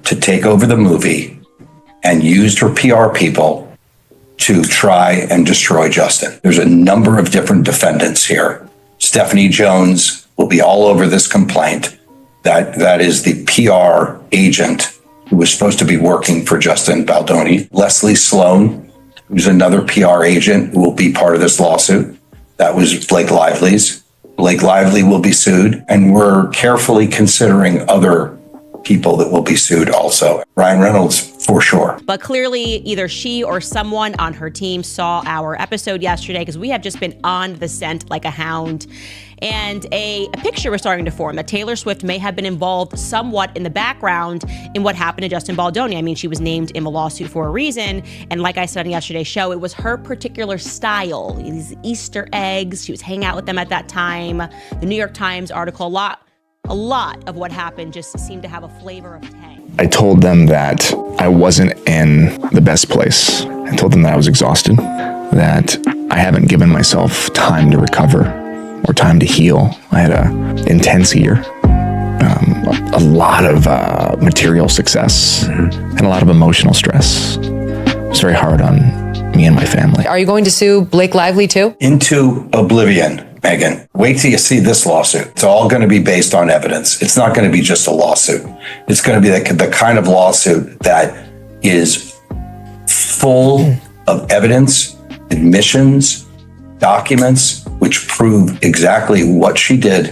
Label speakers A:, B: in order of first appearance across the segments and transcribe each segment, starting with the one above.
A: to take over the movie and used her PR people to try and destroy Justin. There's a number of different defendants here. Stephanie Jones will be all over this complaint. That is the PR agent who was supposed to be working for Justin Baldoni. Leslie Sloan, who's another PR agent who will be part of this lawsuit. That was Blake Lively's. Blake Lively will be sued, and we're carefully considering other people that will be sued also. Ryan Reynolds, for sure.
B: But clearly, either she or someone on her team saw our episode yesterday, because we have just been on the scent like a hound. And a picture was starting to form that Taylor Swift may have been involved somewhat in the background in what happened to Justin Baldoni. I mean, she was named in the lawsuit for a reason. And like I said on yesterday's show, it was her particular style, these Easter eggs. She was hanging out with them at that time. The New York Times article, a lot of what happened just seemed to have a flavor of tang.
C: I told them that I wasn't in the best place. I told them that I was exhausted, that I haven't given myself time to recover or time to heal. I had an intense year, a lot of material success, and a lot of emotional stress. It was very hard on me and my family.
D: Are you going to sue Blake Lively too?
A: Into oblivion, Megan. Wait till you see this lawsuit. It's all going to be based on evidence. It's not going to be just a lawsuit. It's going to be the kind of lawsuit that is full of evidence, admissions, documents, which prove exactly what she did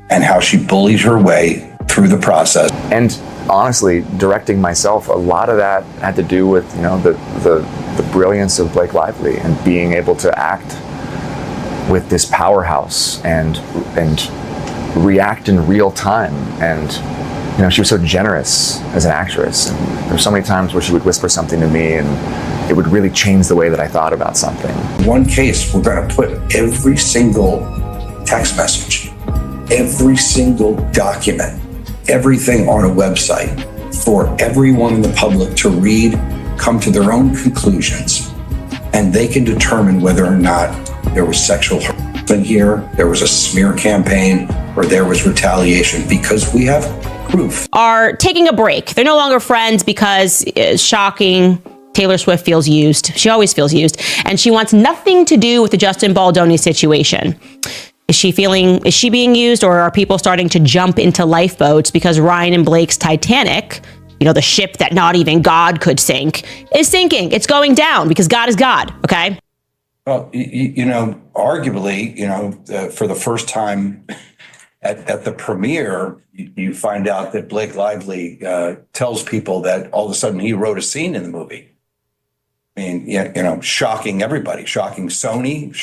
A: and how she bullied her way through the process.
C: And honestly, directing myself, a lot of that had to do with, the brilliance of Blake Lively and being able to act with this powerhouse and react in real time. And she was so generous as an actress. And there were so many times where she would whisper something to me and it would really change the way that I thought about something.
A: One case, we're going to put every single text message, every single document, everything on a website for everyone in the public to read, come to their own conclusions, and they can determine whether or not there was sexual harassment here, there was a smear campaign, or there was retaliation, because we have proof.
B: Are taking a break. They're no longer friends because, shocking, Taylor Swift feels used. She always feels used. And she wants nothing to do with the Justin Baldoni situation. Is she being used, or are people starting to jump into lifeboats because Ryan and Blake's Titanic, the ship that not even God could sink, is sinking? It's going down because God is God, okay?
A: Well, arguably, for the first time at the premiere, you find out that Blake Lively tells people that all of a sudden he wrote a scene in the movie. I mean, shocking everybody, shocking Sony,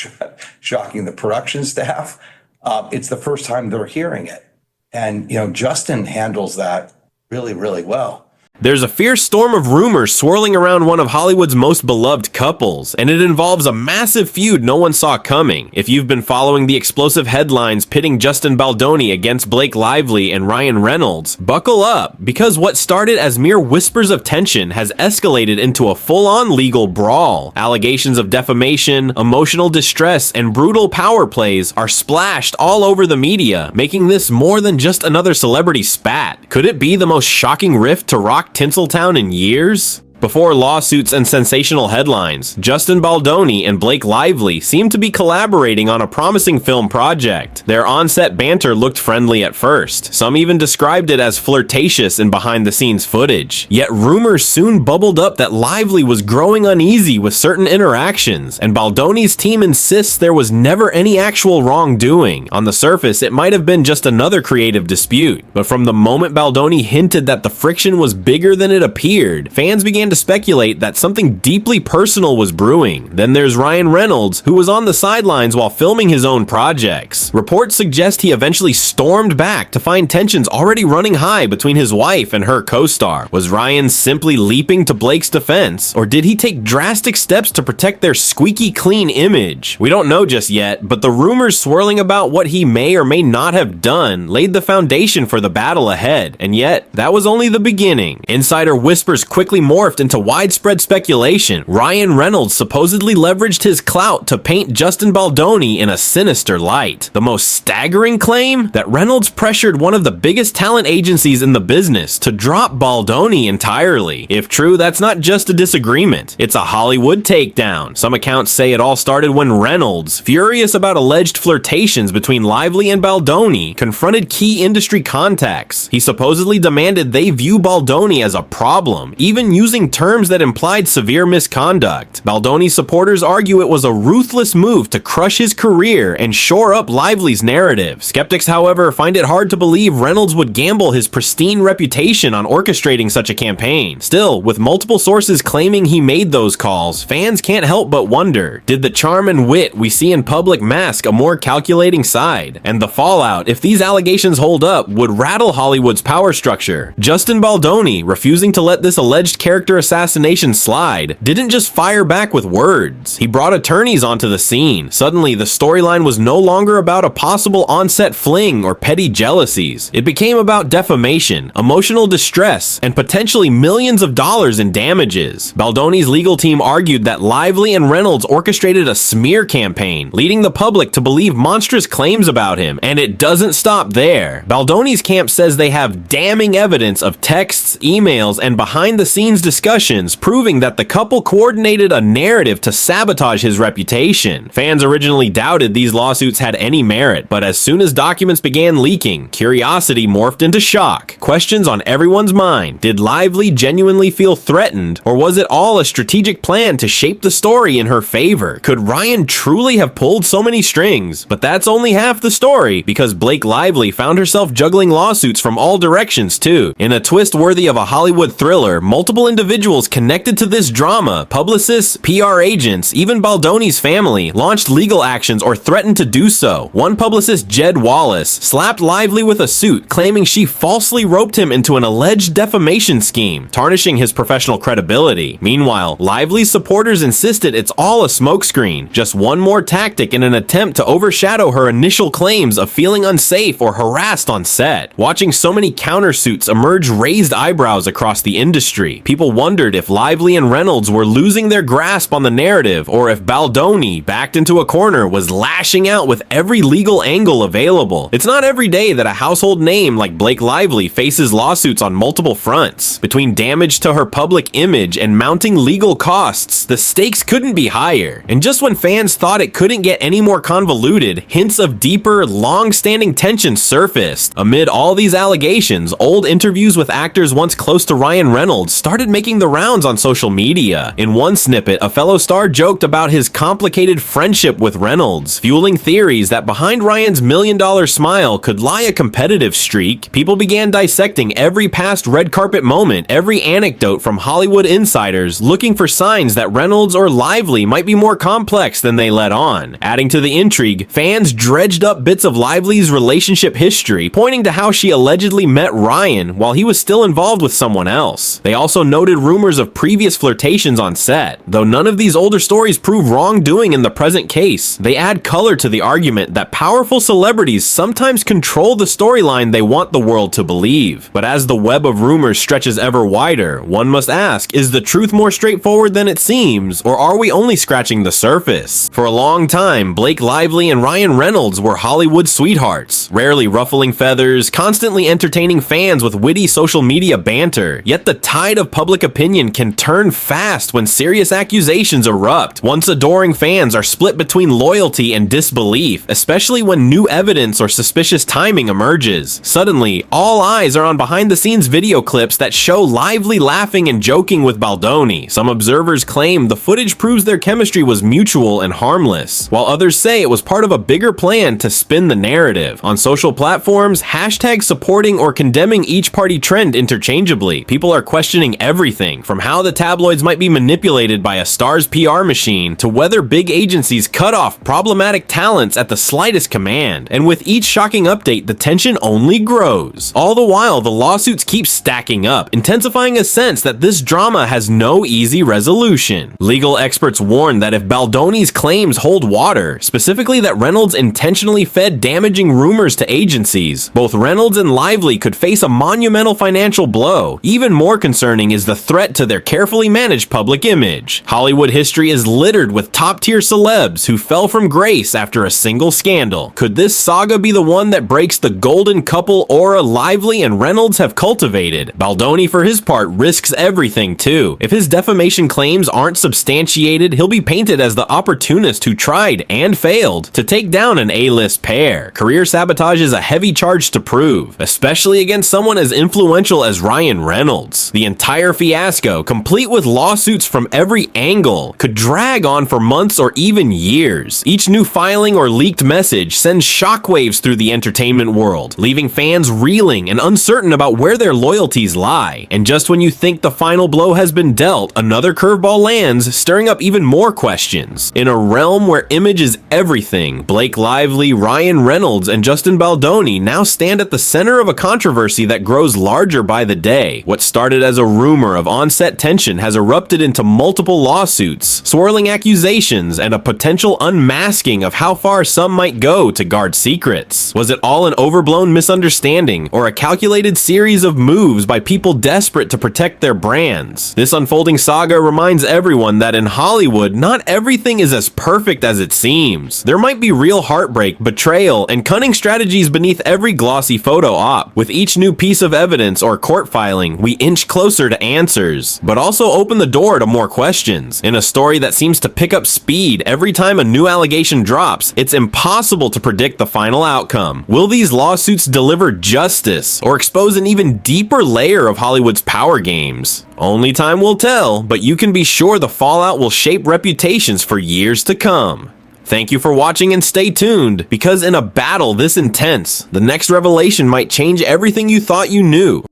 A: shocking the production staff. It's the first time they're hearing it. And, Justin handles that really, really well.
E: There's a fierce storm of rumors swirling around one of Hollywood's most beloved couples, and it involves a massive feud no one saw coming. If you've been following the explosive headlines pitting Justin Baldoni against Blake Lively and Ryan Reynolds, buckle up, because what started as mere whispers of tension has escalated into a full-on legal brawl. Allegations of defamation, emotional distress, and brutal power plays are splashed all over the media, making this more than just another celebrity spat. Could it be the most shocking rift to rock Tinseltown in years? Before lawsuits and sensational headlines, Justin Baldoni and Blake Lively seemed to be collaborating on a promising film project. Their on-set banter looked friendly at first. Some even described it as flirtatious in behind-the-scenes footage. Yet rumors soon bubbled up that Lively was growing uneasy with certain interactions, and Baldoni's team insists there was never any actual wrongdoing. On the surface, it might have been just another creative dispute, but from the moment Baldoni hinted that the friction was bigger than it appeared, fans began to speculate that something deeply personal was brewing. Then there's Ryan Reynolds, who was on the sidelines while filming his own projects. Reports suggest he eventually stormed back to find tensions already running high between his wife and her co-star. Was Ryan simply leaping to Blake's defense, or did he take drastic steps to protect their squeaky clean image? We don't know just yet, but the rumors swirling about what he may or may not have done laid the foundation for the battle ahead. And yet, that was only the beginning. Insider whispers quickly morphed morphed into widespread speculation. Ryan Reynolds supposedly leveraged his clout to paint Justin Baldoni in a sinister light. The most staggering claim? That Reynolds pressured one of the biggest talent agencies in the business to drop Baldoni entirely. If true, that's not just a disagreement. It's a Hollywood takedown. Some accounts say it all started when Reynolds, furious about alleged flirtations between Lively and Baldoni, confronted key industry contacts. He supposedly demanded they view Baldoni as a problem, even using terms that implied severe misconduct. Baldoni's supporters argue it was a ruthless move to crush his career and shore up Lively's narrative. Skeptics, however, find it hard to believe Reynolds would gamble his pristine reputation on orchestrating such a campaign. Still, with multiple sources claiming he made those calls, fans can't help but wonder, did the charm and wit we see in public mask a more calculating side? And the fallout, if these allegations hold up, would rattle Hollywood's power structure. Justin Baldoni, refusing to let this alleged character assassination slide, didn't just fire back with words. He brought attorneys onto the scene. Suddenly, the storyline was no longer about a possible on-set fling or petty jealousies. It became about defamation, emotional distress, and potentially millions of dollars in damages. Baldoni's legal team argued that Lively and Reynolds orchestrated a smear campaign, leading the public to believe monstrous claims about him, and it doesn't stop there. Baldoni's camp says they have damning evidence of texts, emails, and behind-the-scenes discussions proving that the couple coordinated a narrative to sabotage his reputation. Fans originally doubted these lawsuits had any merit, but as soon as documents began leaking, curiosity morphed into shock. Questions on everyone's mind. Did Lively genuinely feel threatened, or was it all a strategic plan to shape the story in her favor? Could Ryan truly have pulled so many strings? But that's only half the story, because Blake Lively found herself juggling lawsuits from all directions too. In a twist worthy of a Hollywood thriller, multiple individuals connected to this drama, publicists, PR agents, even Baldoni's family, launched legal actions or threatened to do so. One publicist, Jed Wallace, slapped Lively with a suit, claiming she falsely roped him into an alleged defamation scheme, tarnishing his professional credibility. Meanwhile, Lively's supporters insisted it's all a smokescreen, just one more tactic in an attempt to overshadow her initial claims of feeling unsafe or harassed on set. Watching so many countersuits emerge raised eyebrows across the industry. People wondered if Lively and Reynolds were losing their grasp on the narrative, or if Baldoni, backed into a corner, was lashing out with every legal angle available. It's not every day that a household name like Blake Lively faces lawsuits on multiple fronts. Between damage to her public image and mounting legal costs, the stakes couldn't be higher. And just when fans thought it couldn't get any more convoluted, hints of deeper, long-standing tension surfaced. Amid all these allegations, old interviews with actors once close to Ryan Reynolds started making the rounds on social media. In one snippet, a fellow star joked about his complicated friendship with Reynolds, fueling theories that behind Ryan's million-dollar smile could lie a competitive streak. People began dissecting every past red carpet moment, every anecdote from Hollywood insiders, looking for signs that Reynolds or Lively might be more complex than they let on. Adding to the intrigue, fans dredged up bits of Lively's relationship history, pointing to how she allegedly met Ryan while he was still involved with someone else. They also noted rumors of previous flirtations on set. Though none of these older stories prove wrongdoing in the present case, they add color to the argument that powerful celebrities sometimes control the storyline they want the world to believe. But as the web of rumors stretches ever wider, one must ask, is the truth more straightforward than it seems, or are we only scratching the surface? For a long time, Blake Lively and Ryan Reynolds were Hollywood sweethearts, rarely ruffling feathers, constantly entertaining fans with witty social media banter. Yet the tide of public opinion can turn fast when serious accusations erupt. Once adoring fans are split between loyalty and disbelief, especially when new evidence or suspicious timing emerges. Suddenly, all eyes are on behind-the-scenes video clips that show Lively laughing and joking with Baldoni. Some observers claim the footage proves their chemistry was mutual and harmless, while others say it was part of a bigger plan to spin the narrative. On social platforms, hashtags supporting or condemning each party trend interchangeably. People are questioning everything, from how the tabloids might be manipulated by a star's PR machine to whether big agencies cut off problematic talents at the slightest command. And with each shocking update, the tension only grows. All the while, the lawsuits keep stacking up, intensifying a sense that this drama has no easy resolution. Legal experts warn that if Baldoni's claims hold water, specifically that Reynolds intentionally fed damaging rumors to agencies, both Reynolds and Lively could face a monumental financial blow. Even more concerning is the threat to their carefully managed public image. Hollywood history is littered with top-tier celebs who fell from grace after a single scandal. Could this saga be the one that breaks the golden couple aura Lively and Reynolds have cultivated? Baldoni, for his part, risks everything too. If his defamation claims aren't substantiated, he'll be painted as the opportunist who tried and failed to take down an A-list pair. Career sabotage is a heavy charge to prove, especially against someone as influential as Ryan Reynolds. The entire fiasco, complete with lawsuits from every angle, could drag on for months or even years. Each new filing or leaked message sends shockwaves through the entertainment world, leaving fans reeling and uncertain about where their loyalties lie. And just when you think the final blow has been dealt, another curveball lands, stirring up even more questions. In a realm where image is everything, Blake Lively, Ryan Reynolds, and Justin Baldoni now stand at the center of a controversy that grows larger by the day. What started as a rumor of on-set tension has erupted into multiple lawsuits, swirling accusations, and a potential unmasking of how far some might go to guard secrets. Was it all an overblown misunderstanding, or a calculated series of moves by people desperate to protect their brands? This unfolding saga reminds everyone that in Hollywood, not everything is as perfect as it seems. There might be real heartbreak, betrayal, and cunning strategies beneath every glossy photo op. With each new piece of evidence or court filing, we inch closer to answers, but also open the door to more questions. In a story that seems to pick up speed every time a new allegation drops, it's impossible to predict the final outcome. Will these lawsuits deliver justice or expose an even deeper layer of Hollywood's power games? Only time will tell, but you can be sure the fallout will shape reputations for years to come. Thank you for watching and stay tuned, because in a battle this intense, the next revelation might change everything you thought you knew.